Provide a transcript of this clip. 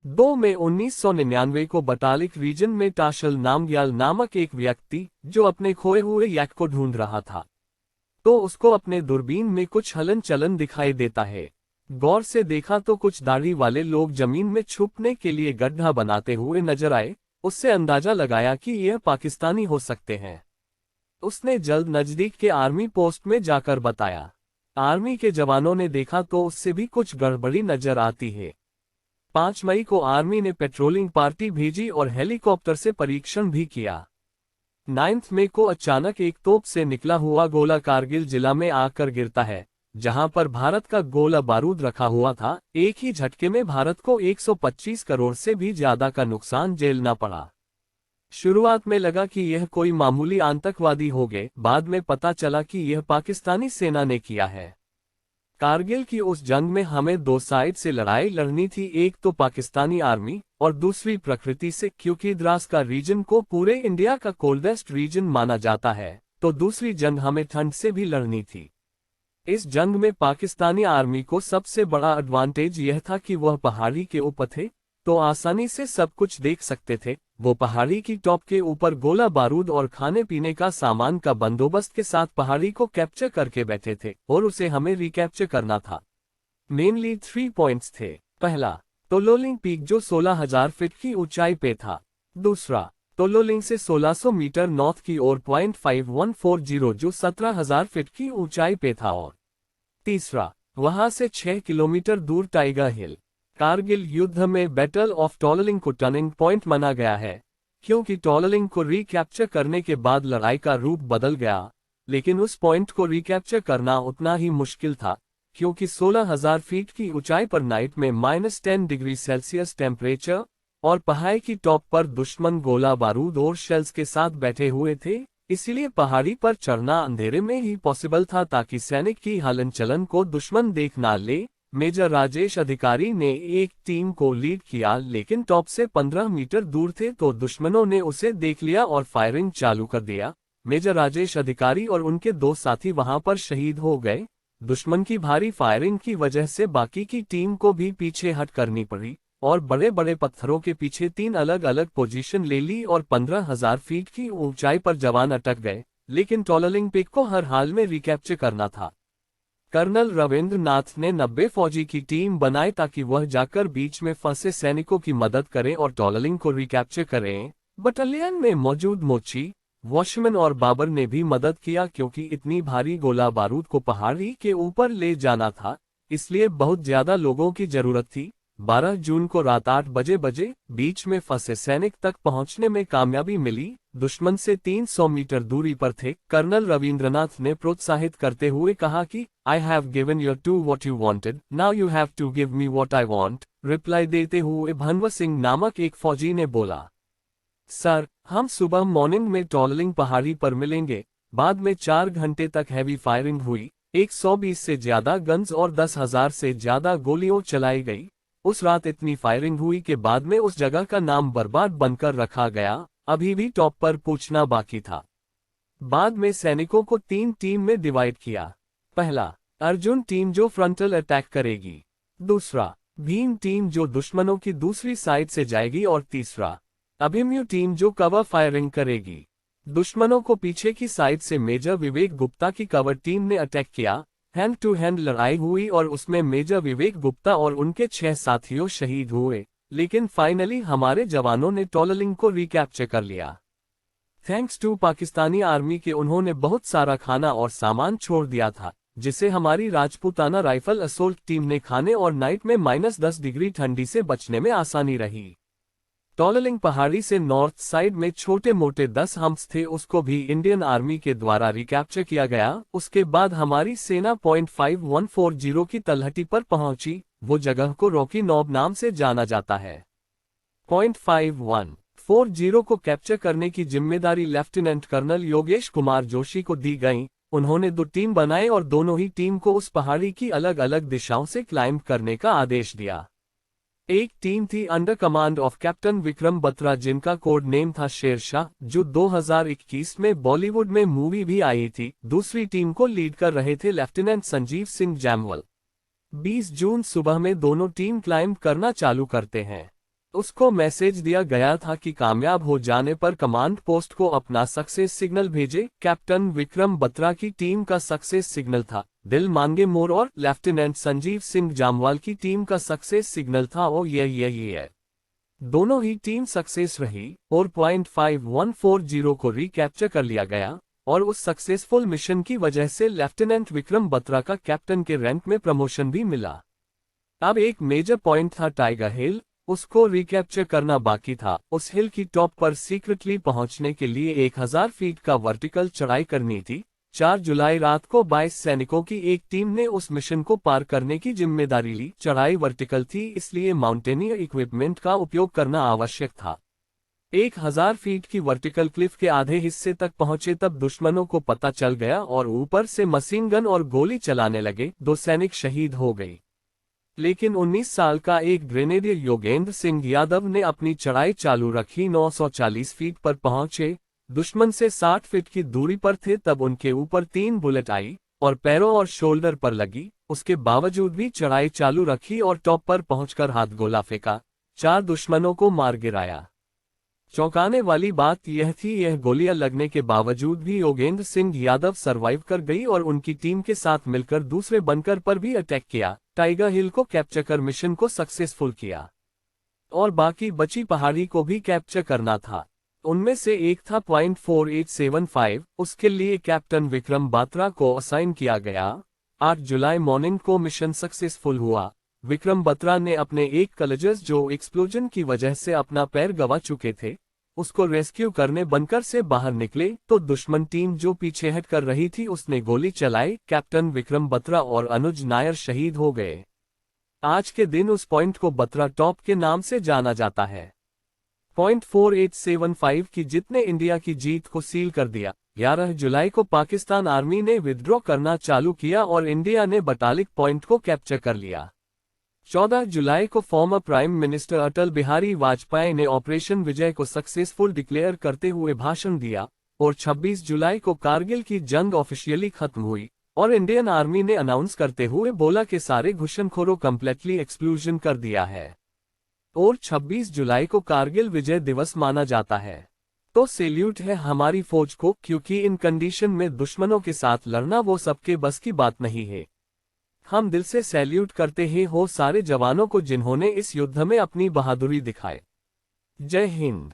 2 मई 1999 को बतालिक रीजन में टाशल नामग्याल नामक एक व्यक्ति जो अपने खोए हुए याक को ढूंढ रहा था, तो उसको अपने दूरबीन में कुछ हलन चलन दिखाई देता है। गौर से देखा तो कुछ दाढ़ी वाले लोग जमीन में छुपने के लिए गड्ढा बनाते हुए नजर आए। उससे अंदाजा लगाया कि यह पाकिस्तानी हो सकते हैं। उसने जल्द नजदीक के आर्मी पोस्ट में जाकर बताया। आर्मी के जवानों ने देखा तो उससे भी कुछ गड़बड़ी नजर आती है। 5 मई को आर्मी ने पेट्रोलिंग पार्टी भेजी और हेलीकॉप्टर से परीक्षण भी किया। 9 मई को अचानक एक तोप से निकला हुआ गोला कारगिल जिला में आकर गिरता है, जहां पर भारत का गोला बारूद रखा हुआ था। एक ही झटके में भारत को 125 करोड़ से भी ज्यादा का नुकसान झेलना पड़ा। शुरुआत में लगा कि यह कोई मामूली आतंकवादी होंगे, बाद में पता चला कि यह पाकिस्तानी सेना ने किया है। कारगिल की उस जंग में हमें 2 साइड से लड़ाई लड़नी थी, एक तो पाकिस्तानी आर्मी और दूसरी प्रकृति से, क्योंकि द्रास का रीजन को पूरे इंडिया का कोल्डेस्ट रीजन माना जाता है, तो दूसरी जंग हमें ठंड से भी लड़नी थी। इस जंग में पाकिस्तानी आर्मी को सबसे बड़ा एडवांटेज यह था कि वह पहाड़ी के ऊपर थे, तो आसानी से सब कुछ देख सकते थे। वो पहाड़ी की टॉप के ऊपर गोला बारूद और खाने पीने का सामान का बंदोबस्त के साथ पहाड़ी को कैप्चर करके बैठे थे और उसे हमें रिकैप्चर करना था। मेनली 3 पॉइंट्स थे। पहला, तोलोलिंग पीक जो 16,000 फीट की ऊंचाई पे था। दूसरा, तोलोलिंग से 1600 मीटर नॉर्थ की ओर पॉइंट 5140 जो 17,000 फीट की ऊंचाई पे था। और तीसरा, वहां से 6 किलोमीटर दूर टाइगर हिल। कारगिल युद्ध में बैटल ऑफ टोलोलिंग को टर्निंग पॉइंट माना गया है, क्योंकि टोलोलिंग को रिकैप्चर करने के बाद लड़ाई का रूप बदल गया, लेकिन उस पॉइंट को रिकैप्चर करना उतना ही मुश्किल था, क्योंकि 16,000 फीट की ऊंचाई पर नाइट में -10 डिग्री सेल्सियस टेम्परेचर और पहाड़ी की टॉप पर दुश्मन गोला बारूद और शेल्स के साथ बैठे हुए थे। इसीलिए पहाड़ी पर चढ़ना अंधेरे में ही पॉसिबल था, ताकि सैनिक की हलन चलन को दुश्मन देख ना ले। मेजर राजेश अधिकारी ने एक टीम को लीड किया, लेकिन टॉप से 15 मीटर दूर थे तो दुश्मनों ने उसे देख लिया और फायरिंग चालू कर दिया। मेजर राजेश अधिकारी और उनके 2 साथी वहां पर शहीद हो गए। दुश्मन की भारी फायरिंग की वजह से बाकी की टीम को भी पीछे हट करनी पड़ी और बड़े बड़े पत्थरों के पीछे 3 अलग अलग पोजीशन ले ली और 15,000 फीट की ऊंचाई पर जवान अटक गए, लेकिन टोलोलिंग पीक को हर हाल में रिकैप्चर करना था। कर्नल रविंद्र नाथ ने 90 फौजी की टीम बनाई ताकि वह जाकर बीच में फंसे सैनिकों की मदद करें और टोलोलिंग को रिकैप्चर करें। बटालियन में मौजूद मोची, वॉशमैन और बाबर ने भी मदद किया, क्योंकि इतनी भारी गोला बारूद को पहाड़ी के ऊपर ले जाना था, इसलिए बहुत ज्यादा लोगों की जरूरत थी। 12 जून को रात 8 बजे बीच में फंसे सैनिक तक पहुंचने में कामयाबी मिली। दुश्मन से 300 मीटर दूरी पर थे। कर्नल रविंद्रनाथ ने प्रोत्साहित करते हुए कहा कि I have given you to what you wanted, now you have to give me what I want. Reply देते हुए भनवर सिंह नामक एक फौजी ने बोला, सर, हम सुबह मॉर्निंग में टोलोलिंग पहाड़ी पर मिलेंगे। बाद में 4 घंटे तक हैवी फायरिंग हुई। 120 से ज्यादा गन्स और 10,000 से ज्यादा गोलियां चलाई गई। उस रात इतनी फायरिंग हुई कि बाद में उस जगह का नाम बर्बाद बनकर रखा गया। अभी भी टॉप पर पूछना बाकी था। बाद में सैनिकों को 3 टीम में डिवाइड किया। पहला, अर्जुन टीम जो फ्रंटल अटैक करेगी। दूसरा, भीम टीम जो दुश्मनों की दूसरी साइड से जाएगी। और तीसरा, अभिमन्यु टीम जो कवर फायरिंग करेगी। दुश्मनों को पीछे की साइड से मेजर विवेक गुप्ता की कवर टीम ने अटैक किया। हैंड टू हैंड लड़ाई हुई और उसमें मेजर विवेक गुप्ता और उनके 6 साथियों शहीद हुए, लेकिन फाइनली हमारे जवानों ने टोलोलिंग को रिकैप्चर कर लिया। थैंक्स टू पाकिस्तानी आर्मी के उन्होंने बहुत सारा खाना और सामान छोड़ दिया था, जिसे हमारी राजपूताना राइफल असोल्ट टीम ने खाने और नाइट में -10 डिग्री ठंडी से बचने में आसानी रही। टोलोलिंग पहाड़ी से नॉर्थ साइड में छोटे मोटे 10 हम्प्स थे, उसको भी इंडियन आर्मी के द्वारा रिकैप्चर किया गया। उसके बाद हमारी सेना पॉइंट 5140 की तलहटी पर पहुंची। वो जगह को रॉकी नॉब नाम से जाना जाता है। पॉइंट 5140 को कैप्चर करने की जिम्मेदारी लेफ्टिनेंट कर्नल योगेश कुमार जोशी को दी गई। उन्होंने 2 टीम बनाए और दोनों ही टीम को उस पहाड़ी की अलग अलग दिशाओं से क्लाइंब करने का आदेश दिया। एक टीम थी under command of captain Vikram Batra, जिनका कोड नेम था शेरशाह, जो 2021 में बॉलीवुड में मूवी भी आई थी। दूसरी टीम को लीड कर रहे थे लेफ्टिनेंट संजीव सिंह जैमवाल। 20 जून सुबह में दोनों टीम क्लाइंब करना चालू करते हैं। उसको मैसेज दिया गया था कि कामयाब हो जाने पर कमांड पोस्ट को अपना सक्सेस सिग्नल भेजे। कैप्टन विक्रम बत्रा की टीम का सक्सेस सिग्नल था दिल मांगे मोर और लेफ्टिनेंट संजीव सिंह जामवाल की टीम का सक्सेस सिग्नल था ओ ये। दोनों ही टीम सक्सेस रही और .5140 को रिकैप्चर कर लिया गया और उस सक्सेसफुल मिशन की वजह से लेफ्टिनेंट विक्रम बत्रा का कैप्टन के रैंक में प्रमोशन भी मिला। अब एक मेजर पॉइंट था टाइगर हिल, उसको रिकैप्चर करना बाकी था। उस हिल की टॉप पर सीक्रेटली पहुंचने के लिए 1000 फीट का वर्टिकल चढ़ाई करनी थी। 4 जुलाई रात को 22 सैनिकों की एक टीम ने उस मिशन को पार करने की जिम्मेदारी ली। चढ़ाई वर्टिकल थी, इसलिए माउंटेनियर इक्विपमेंट का उपयोग करना आवश्यक था। 1000 फीट की वर्टिकल क्लिफ के आधे हिस्से तक पहुंचे तब दुश्मनों को पता चल गया और ऊपर से मशीन गन और गोली चलाने लगे। 2 सैनिक शहीद हो गए, लेकिन 19 साल का एक ग्रेनेडियर योगेंद्र सिंह यादव ने अपनी चढ़ाई चालू रखी। 940 फीट पर पहुंचे, दुश्मन से 60 फीट की दूरी पर थे तब उनके ऊपर 3 बुलेट आई और पैरों और शोल्डर पर लगी। उसके बावजूद भी चढ़ाई चालू रखी और टॉप पर पहुंचकर हाथ गोला फेंका। 4 दुश्मनों को मार गिराया। चौंकाने वाली बात यह थी, यह गोलियां लगने के बावजूद भी योगेंद्र सिंह यादव सरवाइव कर गई और उनकी टीम के साथ मिलकर दूसरे बंकर पर भी अटैक किया। टाइगर हिल को कैप्चर कर मिशन को सक्सेसफुल किया और बाकी बची पहाड़ी को भी कैप्चर करना था। उनमें से एक था .4875, उसके लिए कैप्टन विक्रम बात्रा को असाइन किया गया। 8 जुलाई मॉर्निंग को मिशन सक्सेसफुल हुआ। विक्रम बत्रा ने अपने एक कलेजर्स जो एक्सप्लोजन की वजह से अपना पैर गंवा चुके थे, उसको रेस्क्यू करने बंकर से बाहर निकले तो दुश्मन टीम जो पीछे हट कर रही थी उसने गोली चलाई। कैप्टन विक्रम बत्रा और अनुज नायर शहीद हो गए। आज के दिन उस पॉइंट को बत्रा टॉप के नाम से जाना जाता है। .4875 की जीत ने इंडिया की जीत को सील कर दिया। 11 जुलाई को पाकिस्तान आर्मी ने विथड्रॉ करना चालू किया और इंडिया ने बटालिक पॉइंट को कैप्चर कर लिया। 14 जुलाई को former prime minister Atal Bihari Vajpayee ने ऑपरेशन विजय को सक्सेसफुल डिक्लेयर करते हुए भाषण दिया और 26 जुलाई को कारगिल की जंग ऑफिशियली खत्म हुई और इंडियन आर्मी ने अनाउंस करते हुए बोला कि सारे घुसनखोरों कंप्लीटली एक्सक्लूजन कर दिया है और 26 जुलाई को कारगिल विजय दिवस माना जाता है। तो सैल्यूट है हमारी फौज को, क्योंकि इन कंडीशन में दुश्मनों के साथ लड़ना वो सबके बस की बात नहीं है। हम दिल से सैल्यूट करते हैं हो सारे जवानों को जिन्होंने इस युद्ध में अपनी बहादुरी दिखाई। जय हिंद।